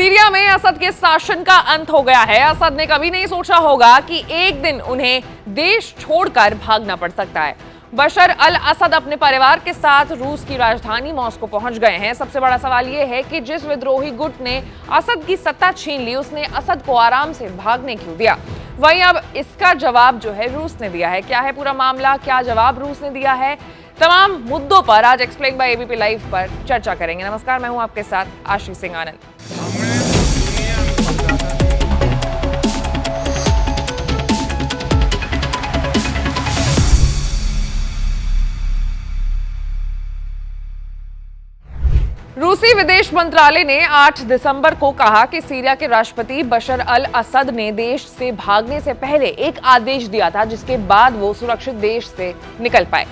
Syria में असद के शासन का अंत हो गया है। असद ने कभी नहीं सोचा होगा कि एक दिन उन्हें देश छोड़कर भागना पड़ सकता है। बशर अल असद अपने परिवार के साथ रूस की राजधानी मॉस्को पहुंच गए हैं। सबसे बड़ा सवाल यह है कि जिस विद्रोही गुट ने असद की सत्ता छीन ली, उसने असद को आराम से भागने क्यों दिया? वहीं अब इसका जवाब जो है रूस ने दिया है। क्या है पूरा मामला, क्या जवाब रूस ने दिया है, तमाम मुद्दों पर आज एक्सप्लेन बाय एबीपी लाइव पर चर्चा करेंगे। नमस्कार, मैं हूं आपके साथ आशीष सिंह आनंद। रूसी विदेश मंत्रालय ने 8 दिसंबर को कहा कि सीरिया के राष्ट्रपति बशर अल असद ने देश से भागने से पहले एक आदेश दिया था, जिसके बाद वो सुरक्षित देश से निकल पाए।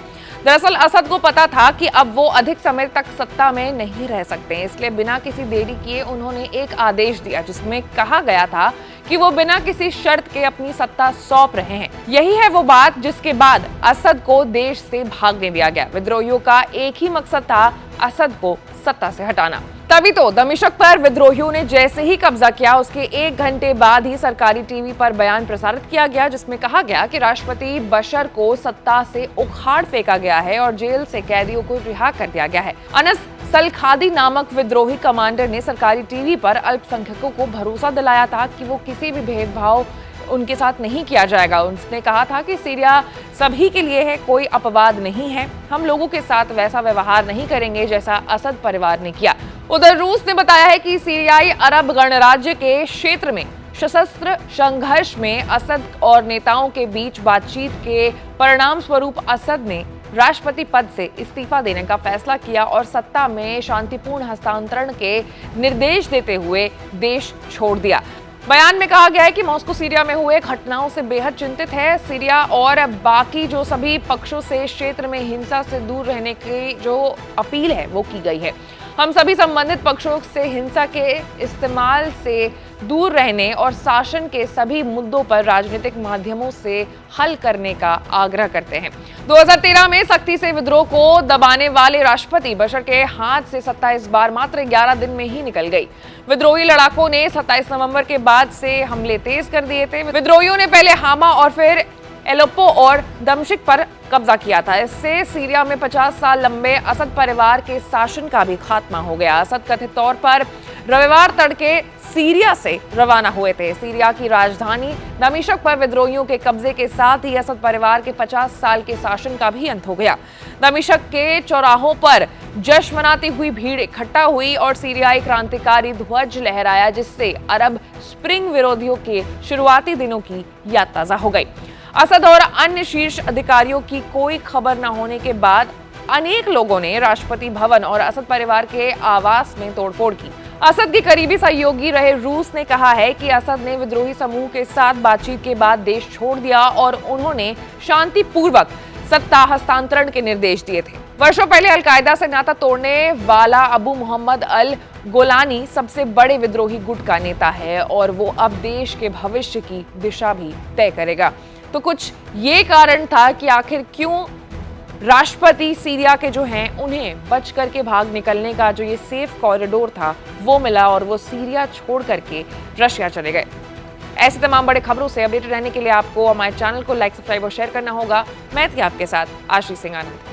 दरअसल असद को पता था कि अब वो अधिक समय तक सत्ता में नहीं रह सकते, इसलिए बिना किसी देरी किए उन्होंने एक आदेश दिया जिसमें कहा गया था कि वो बिना किसी शर्त के अपनी सत्ता सौंप रहे हैं। यही है वो बात जिसके बाद असद को देश से भागने दिया गया। विद्रोहियों का एक ही मकसद था, असद को सत्ता से हटाना। तभी तो दमिश्क पर विद्रोहियों ने जैसे ही कब्जा किया, उसके 1 घंटे बाद ही सरकारी टीवी पर बयान प्रसारित किया गया जिसमें कहा गया कि राष्ट्रपति बशर को सत्ता से उखाड़ फेंका गया है और जेल से कैदियों को रिहा कर दिया गया है। अनस सलखादी नामक विद्रोही कमांडर ने सरकारी टीवी पर अल्पसंख्यकों को भरोसा दिलाया था कि वो किसी भी भेदभाव उनके साथ नहीं किया जाएगा। उसने कहा था कि सीरिया सभी के लिए है, कोई अपवाद नहीं है। हम लोगों के साथ वैसा व्यवहार नहीं करेंगे जैसा असद परिवार ने किया। उधर रूस ने बताया है कि सीरियाई अरब गणराज्य के क्षेत्र में सशस्त्र संघर्ष में असद और नेताओं के बीच बातचीत के परिणाम स्वरूप असद ने राष्ट्रपति पद से इस्तीफा देने का फैसला किया और सत्ता में शांतिपूर्ण हस्तांतरण के निर्देश देते हुए देश छोड़ दिया। बयान में कहा गया है कि मॉस्को सीरिया में हुए घटनाओं से बेहद चिंतित है। सीरिया और बाकी जो सभी पक्षों से क्षेत्र में हिंसा से दूर रहने की जो अपील है वो की गई है। हम सभी संबंधित पक्षों से हिंसा के इस्तेमाल से दूर रहने और शासन के सभी मुद्दों पर राजनीतिक माध्यमों से हल करने का आग्रह करते हैं। 2013 में सख्ती से विद्रोह को दबाने वाले राष्ट्रपति बशर के हाथ से सत्ता इस बार मात्र 11 दिन में ही निकल गई। विद्रोही लड़ाकों ने 27 नवंबर के बाद से हमले तेज कर दिए थे। विद्रोहियों ने पहले हामा और फिर एलेप्पो और दमिश्क पर कब्जा किया था। इससे सीरिया में 50 साल लंबे असद परिवार के शासन का भी खात्मा हो गया। असद कथित तौर पर रविवार तड़के सीरिया से रवाना हुए थे। सीरिया की राजधानी दमिश्क पर विद्रोहियों के कब्जे के साथ ही असद परिवार के 50 साल के शासन का भी अंत हो गया। दमिश्क के चौराहों पर जश्न मनाती हुई भीड़ इकट्ठा हुई और सीरियाई क्रांतिकारी ध्वज लहराया, जिससे अरब स्प्रिंग विरोधियों के शुरुआती दिनों की याद ताजा हो गई। असद और अन्य शीर्ष अधिकारियों की कोई खबर न होने के बाद अनेक लोगों ने राष्ट्रपति भवन और असद परिवार के आवास में तोड़फोड़ की। असद के करीबी सहयोगी रहे रूस ने कहा है कि असद ने विद्रोही समूह के साथ बातचीत के बाद देश छोड़ दिया और उन्होंने शांतिपूर्वक सत्ता हस्तांतरण के निर्देश दिए थे। वर्षों पहले अलकायदा से नाता तोड़ने वाला अबू मोहम्मद अल गोलानी सबसे बड़े विद्रोही गुट का नेता है और वो अब देश के भविष्य की दिशा भी तय करेगा। तो कुछ ये कारण था कि आखिर क्यों राष्ट्रपति सीरिया के जो हैं उन्हें बच करके भाग निकलने का जो ये सेफ कॉरिडोर था वो मिला और वो सीरिया छोड़ करके रशिया चले गए। ऐसे तमाम बड़े खबरों से अपडेटेड रहने के लिए आपको हमारे चैनल को लाइक, सब्सक्राइब और शेयर करना होगा। मैं थी आपके साथ आशीष सिंह आनंद।